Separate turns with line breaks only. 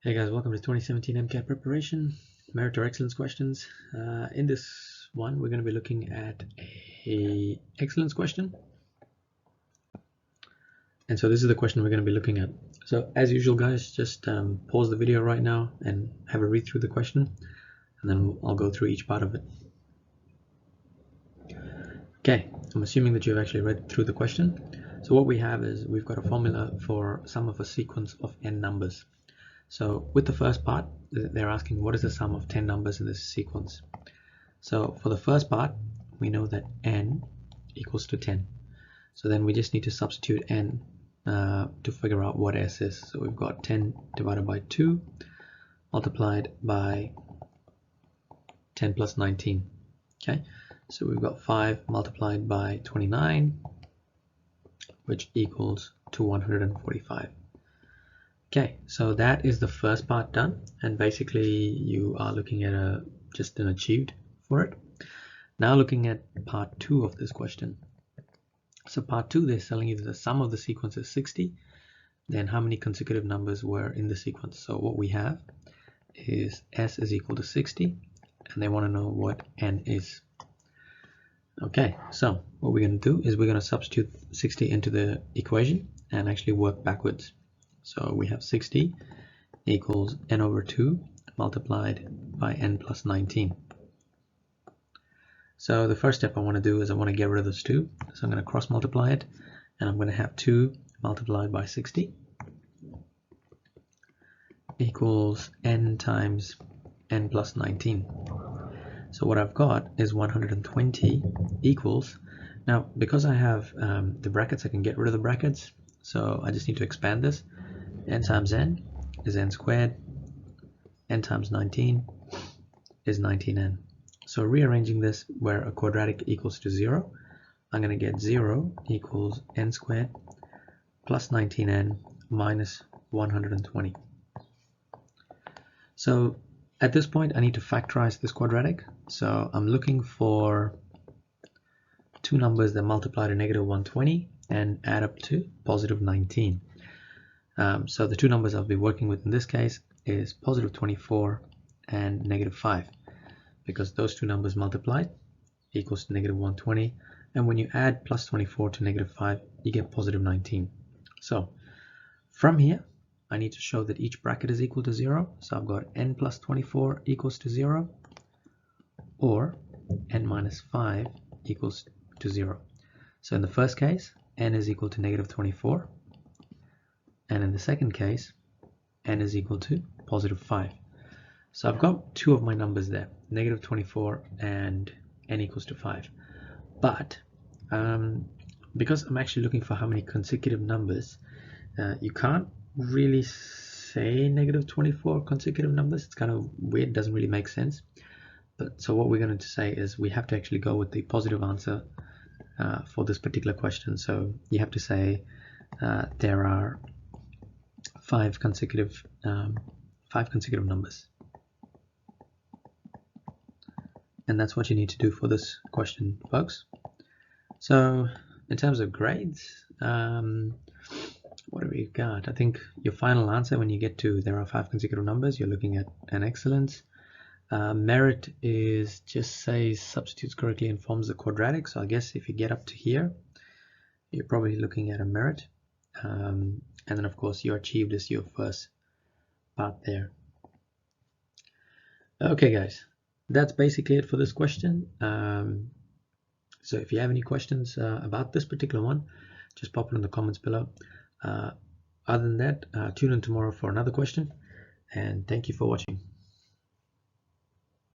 Hey guys, welcome to 2017 MCAT preparation, merit or excellence questions. In this one, we're going to be looking at a excellence question. And so this is the question we're going to be looking at. So as usual, guys, just pause the video right now and have a read through the question, and then I'll go through each part of it. Okay, I'm assuming that you've actually read through the question. So what we have is we've got a formula for sum of a sequence of n numbers. So with the first part, they're asking what is the sum of 10 numbers in this sequence. So for the first part, we know that n equals to 10. So then we just need to substitute n to figure out what s is. So we've got 10 divided by 2 multiplied by 10 plus 19. Okay, so we've got 5 multiplied by 29, which equals to 145. Okay, so that is the first part done, and basically you are looking at just an achieved for it. Now looking at part 2 of this question. So part 2, they're telling you that the sum of the sequence is 60, then how many consecutive numbers were in the sequence. So what we have is s is equal to 60, and they want to know what n is. Okay, so what we're going to do is we're going to substitute 60 into the equation and actually work backwards. So we have 60 equals n over 2 multiplied by n plus 19. So the first step I want to do is I want to get rid of this 2. So I'm going to cross multiply it, and I'm going to have 2 multiplied by 60 equals n times n plus 19. So what I've got is 120 equals, now because I have the brackets, I can get rid of the brackets. So I just need to expand this. N times n is n squared, n times 19 is 19n. So rearranging this where a quadratic equals to 0, I'm going to get 0 equals n squared plus 19n minus 120. So at this point I need to factorize this quadratic. So I'm looking for two numbers that multiply to negative 120 and add up to positive 19. So the two numbers I'll be working with in this case is positive 24 and negative 5, because those two numbers multiplied equals to negative 120, and when you add plus 24 to negative 5, you get positive 19. So from here, I need to show that each bracket is equal to 0. So I've got n plus 24 equals to 0, or n minus 5 equals to 0. So in the first case, n is equal to negative 24. And in the second case, n is equal to positive 5. So I've got two of my numbers there, negative 24 and n equals to 5. But because I'm actually looking for how many consecutive numbers, you can't really say negative 24 consecutive numbers. It's kind of weird, doesn't really make sense. But so what we're going to say is we have to actually go with the positive answer for this particular question. So you have to say there are five consecutive numbers, and that's what you need to do for this question, folks. So in terms of grades, what have we got? I think your final answer, when you get to there are 5 consecutive numbers, you're looking at an excellence. Merit is just says substitutes correctly and forms the quadratic. So I guess if you get up to here, you're probably looking at a merit. And then of course your achieved is your first part there. Okay guys, that's basically it for this question. So if you have any questions about this particular one, just pop it in the comments below. Other than that, tune in tomorrow for another question, and thank you for watching.